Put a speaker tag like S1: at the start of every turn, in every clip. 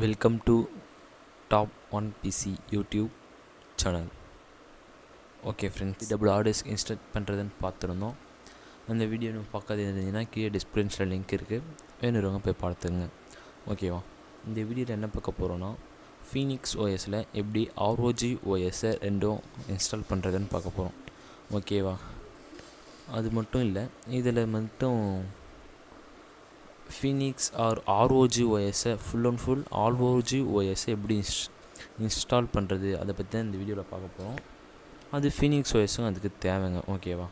S1: Welcome to top one PC YouTube channel. Okay friends, double orders install பண்ணுறதுன்னு பார்த்துருந்தோம். அந்த video நம்ம பார்க்காத இருந்தீங்கன்னா கீழே டிஸ்கிரிப்ஷனில் லிங்க் இருக்குது, வேணுறவங்க போய் பார்த்துங்க. ஓகேவா? இந்த வீடியோவில் என்ன பார்க்க போகிறோன்னா, ஃபீனிக்ஸ் ஓஎஸில் எப்படி ஆர்ஓஜி ஓஎஸை ரெண்டும் இன்ஸ்டால் பண்ணுறதுன்னு பார்க்க போகிறோம். ஓகேவா? அது மட்டும் இல்லை, இதில் மட்டும் ஃபீனிக்ஸ் ஆர் ஆர்ஓஜி ஓஎஸை ஃபுல் அண்ட் ஃபுல் ஆர்ஓஜி ஓஎஸை எப்படி இன்ஸ்டால் பண்ணுறது அதை பற்றி தான் இந்த வீடியோவில் பார்க்க போகிறோம். அது ஃபீனிக்ஸ் ஓஎஸும் அதுக்கு தேவைங்க. ஓகேவா?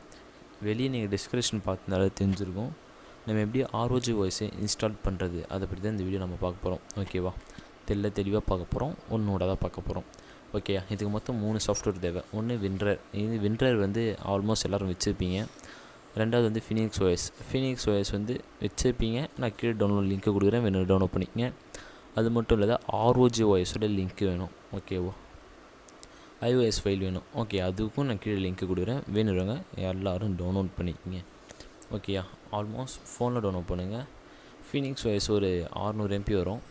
S1: வெளியே நீங்கள் டிஸ்கிரிப்ஷன் பார்த்துருந்தாலே தெரிஞ்சிருக்கும். நம்ம எப்படி ஆர்ஓஜி ஓஎஸை இன்ஸ்டால் பண்ணுறது அதை பற்றி தான் இந்த வீடியோ நம்ம பார்க்க போகிறோம். ஓகேவா? தெளிவாக பார்க்க போகிறோம், ஒன்றோட தான் பார்க்க போகிறோம். ஓகே, இதுக்கு மொத்தம் 3 சாஃப்ட்வேர் தேவை. ஒன்று வின்ரர். இது வின்ரர் வந்து ஆல்மோஸ்ட் எல்லோரும் வச்சுருப்பீங்க. ரெண்டாவது வந்து ஃபீனிக்ஸ் ஓஎஸ் வந்து வச்சுருப்பீங்க. நான் கீழே டவுன்லோட் லிங்க்கு கொடுக்குறேன், வேணும் டவுன்லோட் பண்ணிக்கங்க. அது மட்டும் இல்லாத ஆர்ஓஜி ஓஎஸோட லிங்க் வேணும். ஓகேவா? iOS ஃபைல் வேணும். ஓகே, அதுக்கும் நான் கீழே லிங்க்கு கொடுக்குறேன், வேணுறவங்க எல்லோரும் டவுன்லோட் பண்ணிக்கங்க. ஓகேயா? ஆல்மோஸ்ட் ஃபோனில் டவுன்லோட் பண்ணுங்கள். ஃபீனிக்ஸ் ஓஎஸ் ஒரு 600 MB வரும்.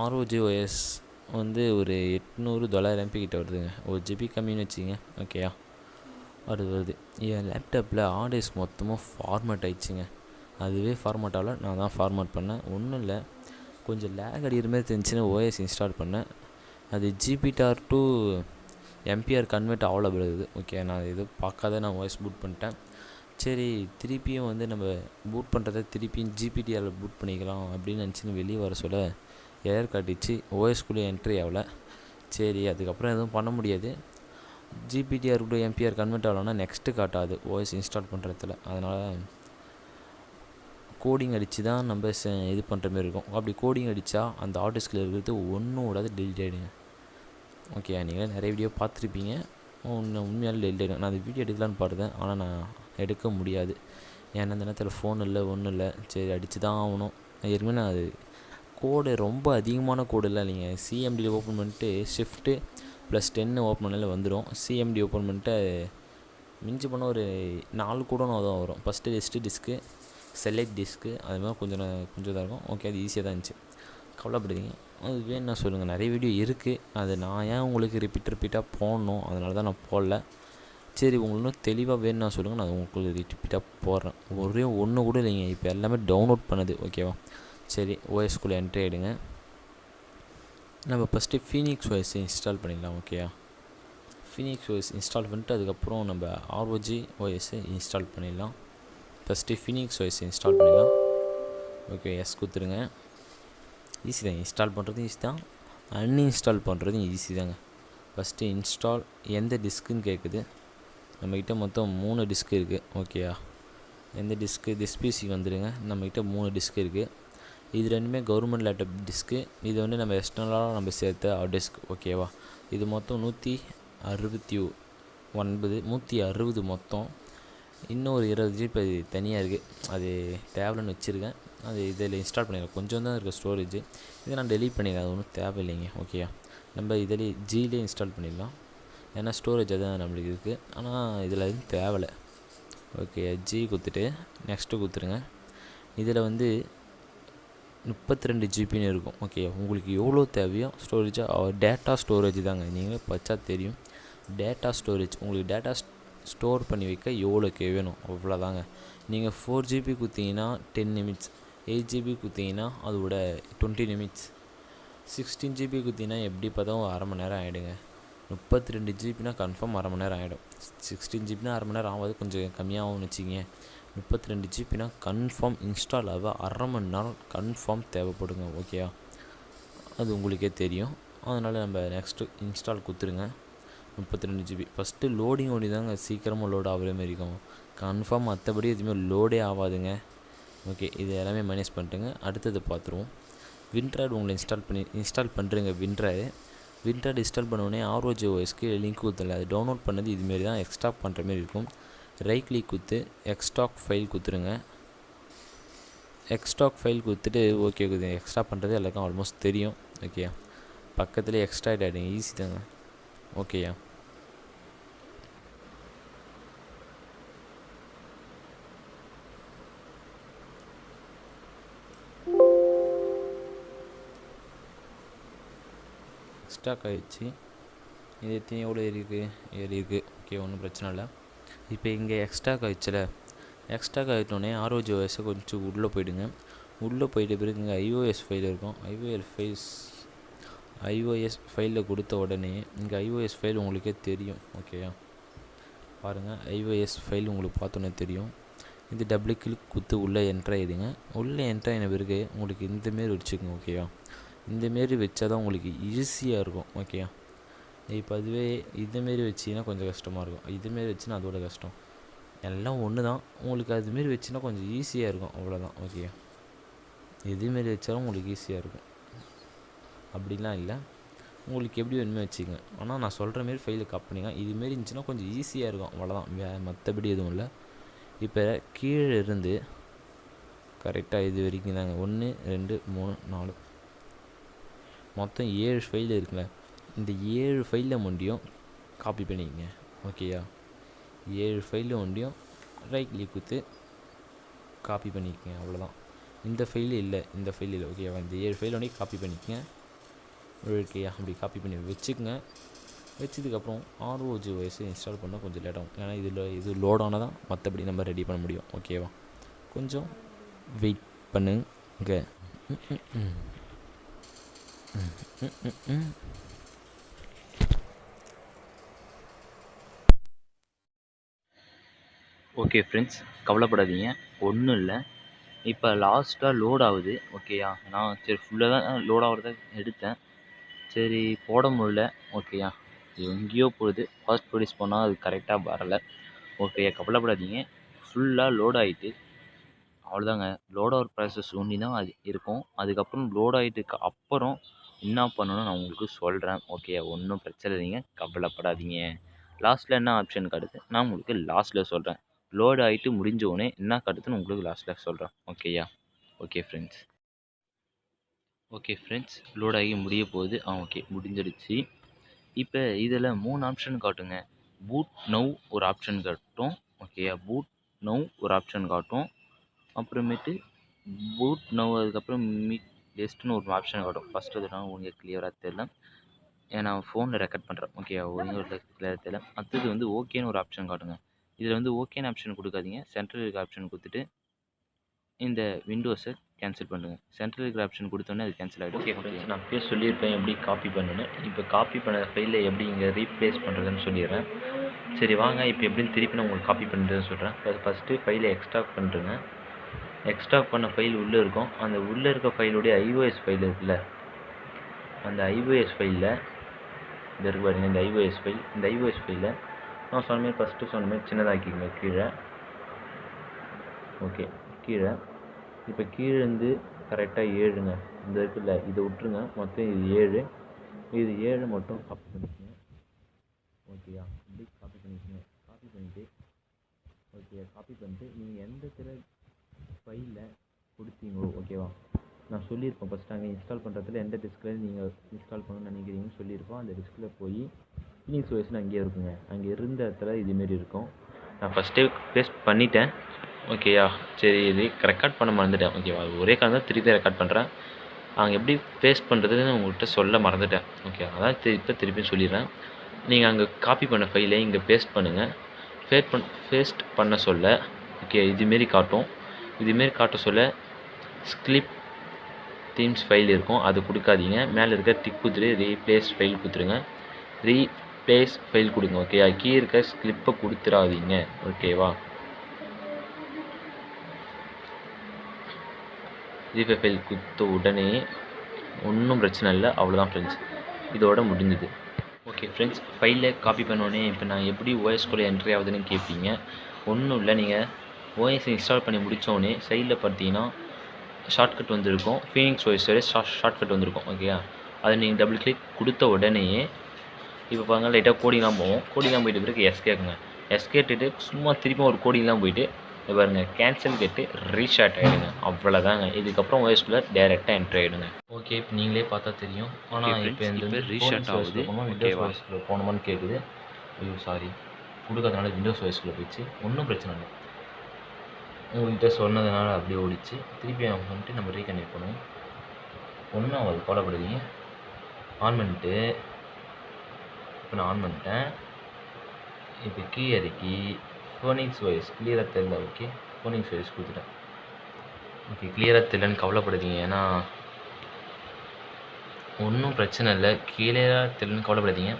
S1: ஆர்ஓஜி ஓஎஸ் வந்து ஒரு 800-900 MB கிட்ட வருதுங்க. 1 GB கம்மின்னு வச்சுங்க. ஓகேயா? அது வருது. என் லேப்டாப்பில் ஆர்டிஸ்க் மொத்தமாக ஃபார்மேட் ஆகிடுச்சிங்க. அதுவே ஃபார்மேட் ஆகல, நான் தான் ஃபார்மேட் பண்ணேன். ஒன்றும் இல்லை, கொஞ்சம் லேக் அடிக்கிற மாதிரி தெரிஞ்சுன்னு ஓஎஸ் இன்ஸ்டால் பண்ணேன். அது ஜிபிடார் டு எம்பிஆர் கன்வெர்ட் அவைலபிள் இருக்குது. ஓகே, நான் இது பார்க்காத நான் ஓஎஸ் பூட் பண்ணிட்டேன். சரி, திருப்பியும் வந்து நம்ம பூட் பண்ணுறத திருப்பியும் ஜிபிடிஆரில் பூட் பண்ணிக்கலாம் அப்படின்னு நினச்சின்னு வெளியே வர சொல்ல எரர் காட்டிச்சு. ஓஎஸ்குள்ளே என்ட்ரி ஆகலை. சரி, அதுக்கப்புறம் எதுவும் பண்ண முடியாது. ஜிபிடிஆர் டு எம்பிஆர் கன்வெர்ட் ஆகலன்னா நெக்ஸ்ட்டு காட்டாது ஓஎஸ் இன்ஸ்டால் பண்ணுறதுல. அதனால் கோடிங் அடித்து தான் நம்ம இது பண்ணுற மாதிரி இருக்கும். அப்படி கோடிங் அடித்தா அந்த ஆர்டிஸ்கில் இருக்கிறது ஒன்றோட டெலிட் ஆகிடுங்க. ஓகே, நீங்கள் நிறைய வீடியோ பார்த்துருப்பீங்க. உண்மையாலே டெலிட் ஆகிடும். நான் அந்த வீடியோ எடுக்கலான்னு பார்த்தேன், ஆனால் நான் எடுக்க முடியாது. ஏன்னா அந்த நேரத்தில் ஃபோன் இல்லை, ஒன்றும் இல்லை. சரி, அடித்து தான் ஆகணும். ஏற்கனவே நான் அது கோடு ரொம்ப அதிகமான கோடு இல்லை. நீங்கள் சிஎம்டியில் ஓப்பன் பண்ணிட்டு ஷிஃப்ட்டு +10 ஓப்பன் பண்ணாலே வந்துடும். சிஎம்டி ஓப்பன் பண்ணிட்டு மிஞ்சி பண்ண ஒரு 4 கூட தான் வரும். ஃபஸ்ட்டு டிஸ்க்கு, செலக்ட் டிஸ்க்கு, அது மாதிரி கொஞ்சம் தான் இருக்கும். ஓகே, அது ஈஸியாக தான் இருந்துச்சு, கவலைப்படுறீங்க. அது வேணும்னா சொல்லுங்கள், நிறைய வீடியோ இருக்குது. அது நான் ஏன் உங்களுக்கு ரிப்பீட்டாக போடணும், அதனால தான் நான் போடல. சரி, உங்களுக்கு இன்னும் தெளிவாக வேணும்னா சொல்லுங்கள், நான் உங்களுக்கு ரிப்பீட்டாக போடுறேன். ஒரே ஒன்று கூட இல்லைங்க, இப்போ எல்லாமே டவுன்லோட் பண்ணுது. ஓகேவா? சரி, ஓஎஸ்குள்ளே என்ட்ரி ஆகிடுங்க. நம்ம ஃபஸ்ட்டு ஃபீனிக்ஸ் ஓஎஸ் இன்ஸ்டால் பண்ணிடலாம். ஓகேயா? ஃபீனிக்ஸ் ஓஎஸ் இன்ஸ்டால் பண்ணிட்டு அதுக்கப்புறம் நம்ம ஆர்ஓஜி ஓஎஸ்ஸை இன்ஸ்டால் பண்ணிடலாம். ஃபஸ்ட்டு ஃபீனிக்ஸ் ஓஎஸ் இன்ஸ்டால் பண்ணிடலாம். ஓகே, எஸ் கொடுத்துருங்க. ஈஸி தான், இன்ஸ்டால் பண்ணுறதும் ஈஸி தான், அன்இன்ஸ்டால் பண்ணுறதும் ஈஸி தாங்க. ஃபஸ்ட்டு இன்ஸ்டால் எந்த டிஸ்க்குன்னு கேட்குது. நம்மக்கிட்ட மொத்தம் 3 டிஸ்க்கு இருக்குது. ஓகேயா? எந்த டிஸ்க்கு பிசிக்கு வந்துடுங்க. நம்மக்கிட்ட 3 டிஸ்க்கு இருக்குது. இது ரெண்டுமே கவர்மெண்ட் லேப்டாப் டிஸ்க்கு. இது வந்து நம்ம எக்ஸ்டர்னலாக நம்ம சேர்த்த ஹார்ட் டிஸ்க். ஓகேவா? இது மொத்தம் 160 மொத்தம். இன்னும் ஒரு 20 GB அது தனியாக இருக்குது, அது தேவைன்னு வச்சுருக்கேன். அது இதில் இன்ஸ்டால் பண்ணிடலாம். கொஞ்சம் தான் இருக்குது ஸ்டோரேஜ். இதை நான் டெலீட் பண்ணிடலாம், அது ஒன்றும் தேவையில்லைங்க. ஓகேயா? நம்ம இதில் ஜிலே இன்ஸ்டால் பண்ணிடலாம், ஏன்னா ஸ்டோரேஜ் அதுதான் நம்மளுக்கு இருக்குது. ஆனால் இதில் எதுவும் தேவையில்லை. ஓகே, ஜி கொடுத்துட்டு நெக்ஸ்ட்டு கொடுத்துருங்க. இதில் வந்து 32 ஜிபின்னு இருக்கும். ஓகே, உங்களுக்கு எவ்வளோ தேவையோ ஸ்டோரேஜாக டேட்டா ஸ்டோரேஜ் தாங்க. நீங்கள் பச்சா தெரியும், டேட்டா ஸ்டோரேஜ். உங்களுக்கு டேட்டா ஸ்டோர் பண்ணி வைக்க எவ்வளோக்கு வேணும் அவ்வளோதாங்க. நீங்கள் 4 GB கொடுத்தீங்கன்னா 10 நிமிட்ஸ், 8 GB கொடுத்தீங்கன்னா அதோட 20 நிமிட்ஸ், 16 GB கொடுத்தீங்கன்னா எப்படி பார்த்தாலும் அரை மணி நேரம் ஆகிடுங்க. 32 ஜிபினா கன்ஃபார்ம் அரை மணி நேரம் ஆகிடும். 16 ஜிபினா அரை மணி நேரம் ஆகாது, கொஞ்சம் கம்மியாகும்னு வச்சுக்கிங்க. 32 ஜிபினா கன்ஃபார்ம் இன்ஸ்டால் ஆக அரை மணி நேரம் கன்ஃபார்ம் தேவைப்படுங்க. ஓகேயா? அது உங்களுக்கே தெரியும். அதனால் நம்ம நெக்ஸ்ட்டு இன்ஸ்டால் கொடுத்துருங்க. 32 ஜிபி ஃபஸ்ட்டு லோடிங் ஓடி தாங்க சீக்கிரமாக லோட் ஆகிற மாதிரி இருக்கும். கன்ஃபார்ம் மற்றபடி எதுவுமே லோடே ஆகாதுங்க. ஓகே, இது எல்லாமே மைனஸ் பண்ணிட்டுங்க. அடுத்தது பார்த்துருவோம். வின்ட்ராய்டு உங்களை இன்ஸ்டால் பண்ணுறீங்க. வின்ட்ராய்டு இன்ஸ்டால் பண்ணோடனே ஆர்ஓஜி ஓஎஸ்க்கு லிங்க் கொடுத்துருங்க. அது டவுன்லோட் பண்ணது இதுமாரி தான் எக்ஸ்ட்ராக்ட் பண்ணுற மாதிரி இருக்கும். ரைட் கிளிக் கொடுத்து எக்ஸ்ட்ராக்ட் ஃபைல் கொடுத்துருங்க. எக்ஸ்ட்ராக்ட் ஃபைல் கொடுத்துட்டு ஓகே கொடுத்து எக்ஸ்ட்ரா பண்ணுறது எல்லாருக்கும் ஆல்மோஸ்ட் தெரியும். ஓகேயா? பக்கத்துலேயே எக்ஸ்ட்ராக்ட் ஆகிடுங்க, ஈஸி தாங்க. ஓகேயா? எக்ஸ்ட்ராக் ஆகிடுச்சு. இது எவ்வளோ ஏறி இருக்குது. ஓகே, ஒன்றும் பிரச்சனை இல்லை. இப்போ இங்கே எக்ஸ்ட்ராக் ஆகிடுச்சில், எக்ஸ்ட்ராக் ஆகிட்டோடனே ROGOS கொஞ்சம் உள்ளே போயிடுங்க. உள்ளே போயிட்ட பிறகு இங்கே iOS ஃபைல் இருக்கும். iOS ஃபைலில் கொடுத்த உடனே இங்கே iOS ஃபைல் உங்களுக்கே தெரியும். ஓகேயா, பாருங்கள், iOS ஃபைல் உங்களுக்கு பார்த்தோன்னே தெரியும். இது டபுள் கிளிக் கொடுத்து உள்ளே என்ட்ரு ஆகிடுங்க. உள்ளே என்ட்ரு ஆகின பிறகு உங்களுக்கு இந்தமாரி வச்சுக்கோங்க. ஓகேயா, இந்தமாரி வச்சா தான் உங்களுக்கு ஈஸியாக இருக்கும். ஓகேயா, இப்போ அதுவே இதுமாரி வச்சிங்கன்னா கொஞ்சம் கஷ்டமாக இருக்கும். இதுமாரி வச்சுன்னா அதோட கஷ்டம். எல்லாம் ஒன்று தான். உங்களுக்கு அதுமாரி வச்சுன்னா கொஞ்சம் ஈஸியாக இருக்கும், அவ்வளோதான். ஓகே, எதுமாரி வச்சாலும் உங்களுக்கு ஈஸியாக இருக்கும், அப்படிலாம் இல்லை. உங்களுக்கு எப்படி வேணுமே வச்சுக்கோங்க. ஆனால் நான் சொல்கிற மாரி ஃபைலை காப்பி பண்ணிங்க. இதுமாரி இருந்துச்சுன்னா கொஞ்சம் ஈஸியாக இருக்கும், அவ்வளோதான். மற்றபடி எதுவும் இல்லை. இப்போ கீழே இருந்து கரெக்டாக இது வரைக்கும் தாங்க 1 2 3 4 மொத்தம் 7 ஃபைல் இருக்குல்ல. இந்த 7 ஃபைலில் முடியும் காப்பி பண்ணிக்கங்க. ஓகேயா, 7 ஃபைலில் ஒன்றையும் ரைட் கிளிக் கொடுத்து காப்பி பண்ணிக்கங்க, அவ்வளோதான். இந்த ஃபைல் இல்லை. ஓகேவா, இந்த 7 ஃபைல் ஒன்றே காப்பி பண்ணிக்கங்க. ஓகேயா, அப்படி காப்பி பண்ணி வச்சுக்கோங்க. வச்சதுக்கப்புறம் ROGOS இன்ஸ்டால் பண்ணால் கொஞ்சம் லேட் ஆகும். ஏன்னா இது லோட் ஆனால் தான் மற்றபடி நம்ம ரெடி பண்ண முடியும். ஓகேவா, கொஞ்சம் வெயிட் பண்ணுங்க.
S2: ஓகே ஃப்ரெண்ட்ஸ், கவலைப்படாதீங்க, ஒன்றும் இல்லை. இப்போ லாஸ்ட்டாக லோட் ஆகுது. ஓகேயா, நான் சரி ஃபுல்லாக தான் லோட் ஆகிறத எடுத்தேன். சரி போட முடியல. ஓகேயா, எங்கேயோ போகுது. ஃபாஸ்ட் ப்ரொடியூஸ் பண்ணால் அது கரெக்டாக வரலை. ஓகேயா, கவலைப்படாதீங்க, ஃபுல்லாக லோட் ஆகிட்டு அவ்வளோதாங்க. லோட் ஆகிற ப்ராசஸ் ஒன்றி தான் அது இருக்கும். அதுக்கப்புறம் லோட் ஆகிட்டுக்கு அப்புறம் என்ன பண்ணணும்னு நான் உங்களுக்கு சொல்கிறேன். ஓகே, ஒன்றும் பிரச்சனை இல்லைங்க, கவலைப்படாதீங்க. லாஸ்ட்டில் என்ன ஆப்ஷன் காட்டுது நான் உங்களுக்கு லாஸ்ட்டில் சொல்கிறேன். லோட் ஆகிட்டு முடிஞ்சோடனே என்ன காட்டுதுன்னு உங்களுக்கு லாஸ்ட்டில் சொல்கிறேன். ஓகேயா, ஓகே ஃப்ரெண்ட்ஸ், லோட் ஆகி முடிய போகுது. ஓகே, முடிஞ்சிடுச்சு. இப்போ இதில் 3 ஆப்ஷன் காட்டுங்க. பூட் நவ் ஒரு ஆப்ஷன் காட்டும். ஓகேயா, பூட் நவ் ஒரு ஆப்ஷன் காட்டும். அப்புறமேட்டு பூட் நவ் அதுக்கப்புறம் மீட் டெஸ்ட்னு ஒரு ஆப்ஷன் காட்டும். ஃபஸ்ட்டு அதெல்லாம் உங்களுக்கு கிளியராக தெரியல, ஏன்னா நான் ஃபோனில் ரெக்கார்ட் பண்ணுறேன். ஓகே, ஒழுங்காக கிளியராக தெரியல. அடுத்தது வந்து ஓகேன்னு ஒரு ஆப்ஷன் காட்டுங்க. இதில் வந்து ஓகேன்னு ஆப்ஷன் கொடுக்காதீங்க. சென்ட்ரல் இருக்க ஆப்ஷன் கொடுத்துட்டு இந்த விண்டோஸை கேன்சல் பண்ணுங்கள். சென்ட்ரல் இருக்கிற ஆப்ஷன் கொடுத்தோன்னே அது கேன்சல் ஆகிடும். ஓகே, நான் அப்படியே சொல்லியிருப்பேன் எப்படி காப்பி பண்ணணுன்னு. இப்போ காப்பி பண்ண ஃபைலை எப்படி இங்கே ரீப்ளேஸ் பண்ணுறதுன்னு சொல்லிடுறேன். சரி வாங்க, இப்போ எப்படின்னு திருப்பி நான் உங்களுக்கு காப்பி பண்ணுறதுன்னு சொல்கிறேன். ஃபஸ்ட்டு ஃபைலை எக்ஸ்ட்ராக்ட் பண்ணுறேங்க. எக்ஸ்ட்ராக்ட் பண்ண ஃபைல் உள்ளே இருக்கும். அந்த உள்ளே இருக்க ஃபைலுடைய iOS ஃபைல் இருக்குல்ல, அந்த iOS ஃபைலில் இந்த இருக்கு பாருங்க, இந்த iOS ஃபைலில் நான் சொன்ன மாதிரி ஃபஸ்ட்டு சொன்ன மாதிரி சின்னதாக்கிங்க கீழே. ஓகே, கீழே இப்போ கீழேருந்து கரெக்டாக 7ங்க இந்த இருக்குல்ல, இதை விட்டுருங்க. மொத்தம் இது 7 மட்டும் காப்பி பண்ணிக்கோங்க. ஓகேயா, இப்படி காப்பி பண்ணிக்கோங்க. காப்பி பண்ணிட்டு நீங்கள் எந்த ஃபைலில் கொடுத்தீங்களோ, ஓகேவா, நான் சொல்லியிருப்பேன் ஃபஸ்ட்டு அங்கே இன்ஸ்டால் பண்ணுறதுல எந்த டிஸ்கில் நீங்கள் இன்ஸ்டால் பண்ணணும்னு நினைக்கிறீங்கன்னு சொல்லியிருப்போம். அந்த டிஸ்கில் போய் ஃபீனிக்ஸ் OSன்னு அங்கேயே இருக்குங்க. அங்கே இருந்த இடத்துல இதுமாரி இருக்கும். நான் ஃபஸ்ட்டே பேஸ்ட் பண்ணிட்டேன். ஓகேயா, சரி இது ரெக்கார்ட் பண்ண மறந்துட்டேன். ஓகேவா, ஒரே காரணம் தான் திருப்பி ரெக்கார்ட் பண்ணுறேன். அங்கே எப்படி பேஸ்ட் பண்ணுறதுன்னு உங்கள்கிட்ட சொல்ல மறந்துட்டேன். ஓகே, அதான் இப்போ திருப்பியும் சொல்லிடுறேன். நீங்கள் அங்கே காப்பி பண்ண ஃபைலை இங்கே பேஸ்ட் பண்ணுங்கள். பேஸ்ட் பண்ண சொல்ல ஓகே இதுமாரி காட்டும். இதுமாரி காட்ட சொல்ல ஸ்கிலிப் தீம்ஸ் ஃபைல் இருக்கும், அது கொடுக்காதீங்க. மேலே இருக்க டிக் கொடுத்துட்டு ரீப்ளேஸ் ஃபைல் கொடுத்துருங்க. ரீப்ளேஸ் ஃபைல் கொடுங்க. ஓகேயா, கீழே இருக்க ஸ்கிலிப்பை கொடுத்துடாதீங்க. ஓகேவா, ரீப்ளேஸ் ஃபைல் கொடுத்த உடனே ஒன்றும் பிரச்சனை இல்லை, அவ்வளோதான் ஃப்ரெண்ட்ஸ், இதோட முடிஞ்சுது. ஓகே ஃப்ரெண்ட்ஸ், ஃபைலில் காப்பி பண்ணோடனே இப்போ நான் எப்படி ஓஎஸ்குள்ளே என்ட்ரி ஆகுதுன்னு கேட்பீங்க. ஒன்றும் இல்லை, நீங்கள் ஓஎஸ் இன்ஸ்டால் பண்ணி முடித்தோடனே சைடில் பார்த்தீங்கன்னா ஷார்ட்கட் வந்துருக்கும். ஃபீனிக்ஸ் OS ஷார்ட்கட் வந்திருக்கும். ஓகேயா, அதை நீங்கள் டபுள் கிளிக் கொடுத்த உடனேயே இப்போ பாருங்க லைட்டாக கோடிங்லாம் போவோம். கோடிங்லாம் போயிட்டு பிறகு எஸ் கேட்குங்க. எஸ் கேட்டுட்டு சும்மா திரும்ப ஒரு கோடிங்லாம் போயிட்டு பாருங்கள் கேன்சல் கேட்டு ரீஸ்டார்ட் ஆகிடுங்க. அவ்வளோதாங்க. இதுக்கப்புறம் OSக்குள்ளே டேரெக்டாக என்ட்ரி ஆகிடுங்க. ஓகே, இப்போ நீங்களே பார்த்தா தெரியும். ஆனால் இப்போ இந்த ரீஸ்டார்ட் ஆகுது. ஓகேவா, போனோமான்னு கேட்குது. ஐயோ சாரி, கொடுக்காதனால விண்டோஸ் OSக்குள்ளே போயிடுச்சு. ஒன்றும் பிரச்சனை இல்லை, உங்கள்கிட்ட சொன்னதுனால அப்படியே ஓடிச்சு. திருப்பி வந்துட்டு நம்ம ரீகனெக்ட் பண்ணுவோம். ஒன்றும் ஆகாது, கவலைப்படாதீங்க. ஆன் பண்ணிட்டு இப்போ நான் ஆன் பண்ணிட்டேன். இப்போ கீழே இறக்கி ஃபோனிக்ஸ் வாய்ஸ் கிளியராக தெரியல. ஓகே, ஃபோனிக்ஸ் வாய்ஸ் கொடுத்துட்டேன். ஓகே, கிளியராக தெரியலன்னு கவலைப்படாதீங்க. ஏன்னா ஒன்றும் பிரச்சனை இல்லை, கிளியராக தெரியலன்னு கவலைப்படாதீங்க.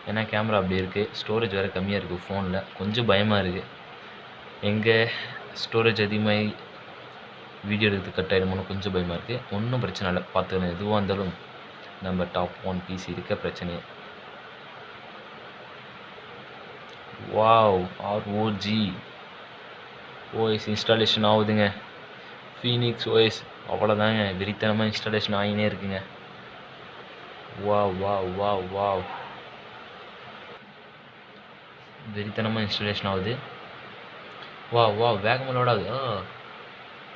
S2: ஏன்னா கேமரா அப்படி இருக்குது, ஸ்டோரேஜ் வேறு கம்மியாக இருக்குது ஃபோனில். கொஞ்சம் பயமாக இருக்குது, எங்கே ஸ்டோரேஜ் அதிகமாகி வீடியோ எடுத்து கட் ஆகிடுமோன்னு கொஞ்சம் பயமாக இருக்குது. ஒன்றும் பிரச்சனை இல்லை, பார்த்துக்கணும். எதுவாக இருந்தாலும் நம்ம டாப் 1 பிசி இருக்க பிரச்சனையே. வாவ், ROG OS இன்ஸ்டாலேஷன் ஆகுதுங்க. ஃபீனிக்ஸ் OS அவ்வளோதாங்க, வெறித்தனமாக இன்ஸ்டாலேஷன் ஆகினே இருக்குங்க. வாவ் வாவ் வாவ் வாவ், வெறித்தனமாக இன்ஸ்டாலேஷன் ஆகுது. வா வா, வேகமாக லோட் ஆகுது.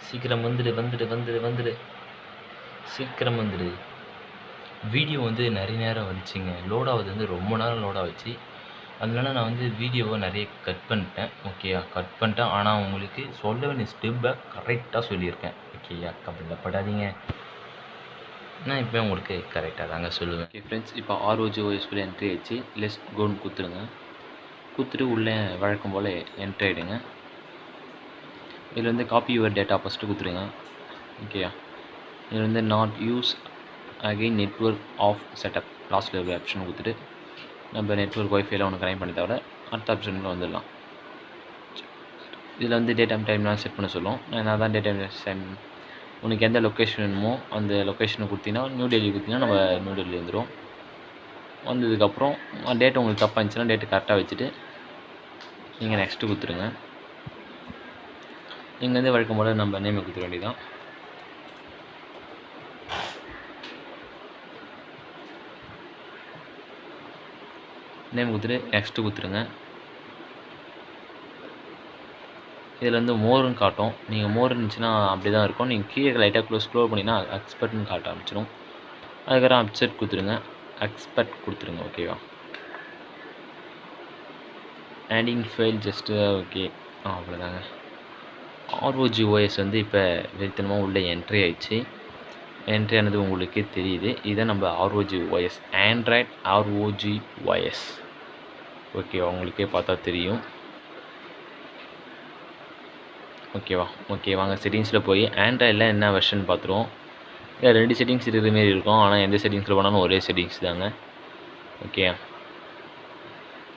S2: சீக்கிரம் வந்துடு, சீக்கிரம் வந்துடு. வீடியோ வந்து நிறைய நேரம் வந்துச்சுங்க, லோட் ஆகுது வந்து ரொம்ப நேரம் லோட் ஆகுச்சு. அதனால நான் வந்து வீடியோவை நிறைய கட் பண்ணிட்டேன். ஓகேயா, கட் பண்ணிட்டேன். ஆனால் உங்களுக்கு சொல்ல வேண்டிய ஸ்டெப்பை கரெக்டாக சொல்லியிருக்கேன். ஓகேயா, கவலைப்படாதீங்க, நான் இப்போ உங்களுக்கு கரெக்டாக தாங்க சொல்லுவேன். ஓகே ஃப்ரெண்ட்ஸ், இப்போ ROG OS கூட என்ட்ரி ஆயிடுச்சு. லெஸ் கோன்னு கொடுத்துருங்க. கொடுத்துட்டு உள்ளே வழக்கம் போல் என்ட்ரி ஆகிடுங்க. இதில் வந்து காப்பி யுவர் டேட்டா ஃபஸ்ட்டு கொடுத்துருங்க. ஓகேயா, இதில் வந்து not use again network off setup லாஸ்ட்டில் இருக்கிற ஆப்ஷன் கொடுத்துட்டு நம்ம நெட்ஒர்க் ஒய்ஃபைல ஒன்று கனெக்ட் பண்ணி தவிர அடுத்த ஆப்ஷனில் வந்துடலாம். இதில் வந்து டேட் டைம்லாம் செட் பண்ண சொல்லும். நான் தான் டேட் டைம் உனக்கு எந்த லொக்கேஷன் வேணுமோ அந்த லொக்கேஷனை கொடுத்தீங்கன்னா, நியூ டெல்லி கொடுத்தீங்கன்னா நம்ம நியூ டெல்லி வந்துடும். வந்ததுக்கப்புறம் டேட் உங்களுக்கு தப்பாக இருந்துச்சுன்னா டேட்டு கரெக்டாக வச்சுட்டு நீங்கள் நெக்ஸ்ட்டு கொடுத்துருங்க. இங்கே வந்து வழக்கம் போல் நம்ம நேமை கொடுத்துட வேண்டியதான். நேம் கொடுத்துட்டு நெக்ஸ்ட்டு கொடுத்துருங்க. இதில் வந்து மோர்னு காட்டும். நீங்கள் மோர் இருந்துச்சுன்னா அப்படி தான் இருக்கும். நீங்கள் கீழே லைட்டாக ஸ்க்ரோல் பண்ணிங்கன்னா எக்ஸ்பர்ட்னு காட்ட ஆரம்பிச்சிடும். அதுக்கப்புறம் அப்செட் கொடுத்துருங்க, எக்ஸ்பர்ட் கொடுத்துருங்க. ஓகேவா, ஆடிங் ஃபைல் ஜஸ்ட்டு ஓகே, அவ்வளோதாங்க. ROG OS வந்து இப்போ வெறித்தனமாக உள்ளே என்ட்ரி ஆயிடுச்சு. என்ட்ரி ஆனது உங்களுக்கே தெரியுது. இதை நம்ம ROG OS, Android ROG OS. ஓகேவா, உங்களுக்கே பார்த்தா தெரியும். ஓகேவா, ஓகே, வாங்க செட்டிங்ஸில் போய் ஆண்ட்ராய்டில் என்ன வெர்ஷன் பார்த்துருவோம். இல்லை 2 செட்டிங்ஸ் இருக்கிற மாரி இருக்கும், ஆனால் எந்த செட்டிங்ஸில் போனாலும் ஒரே செட்டிங்ஸ் தாங்க. ஓகே,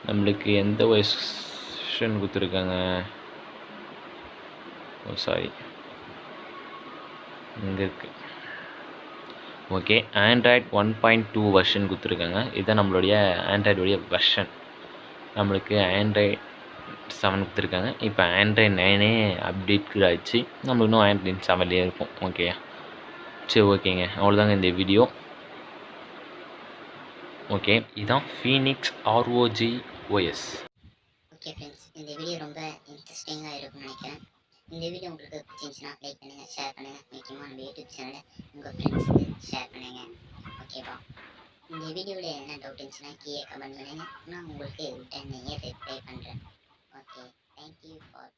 S2: நம்மளுக்கு எந்த வெர்ஷன் கொடுத்துருக்காங்க? சாரி, இங்கே இருக்குது. ஓகே, ஆண்ட்ராய்ட் 1.2 வெர்ஷன் கொடுத்துருக்காங்க. இதுதான் நம்மளுடைய ஆண்ட்ராய்டுடைய வெர்ஷன். நம்மளுக்கு ஆண்ட்ராய்ட் 7 கொடுத்துருக்காங்க. இப்போ ஆண்ட்ராய்ட் 9 அப்டேட் ஆகிடுச்சு. நம்ம இன்னும் ஆண்ட்ராய்ட் 7லேயே இருக்கும். ஓகே, சரி, ஓகேங்க, அவ்வளோதாங்க இந்த வீடியோ. ஓகே, இதுதான் Phoenix ROG OS.
S3: Okay friends, இந்த வீடியோ ரொம்ப இன்ட்ரெஸ்டிங்காக இருக்கும்னு நினைக்கிறேன். இந்த வீடியோ உங்களுக்கு பிடிச்சிருந்துச்சுன்னா லைக் பண்ணுங்கள், ஷேர் பண்ணுங்கள். முக்கியமாக நம்ம யூடியூப் சேனலை உங்கள் ஃப்ரெண்ட்ஸுக்கு ஷேர் பண்ணுங்கள். ஓகேவா, இந்த வீடியோவில் என்ன டவுட் இருந்துச்சுன்னா கீழே கமெண்ட் பண்ணுங்கள். நான் உங்களுக்கு ரிட்டர்ன் ரிப்ளை பண்ணுறேன். Okay, thank you for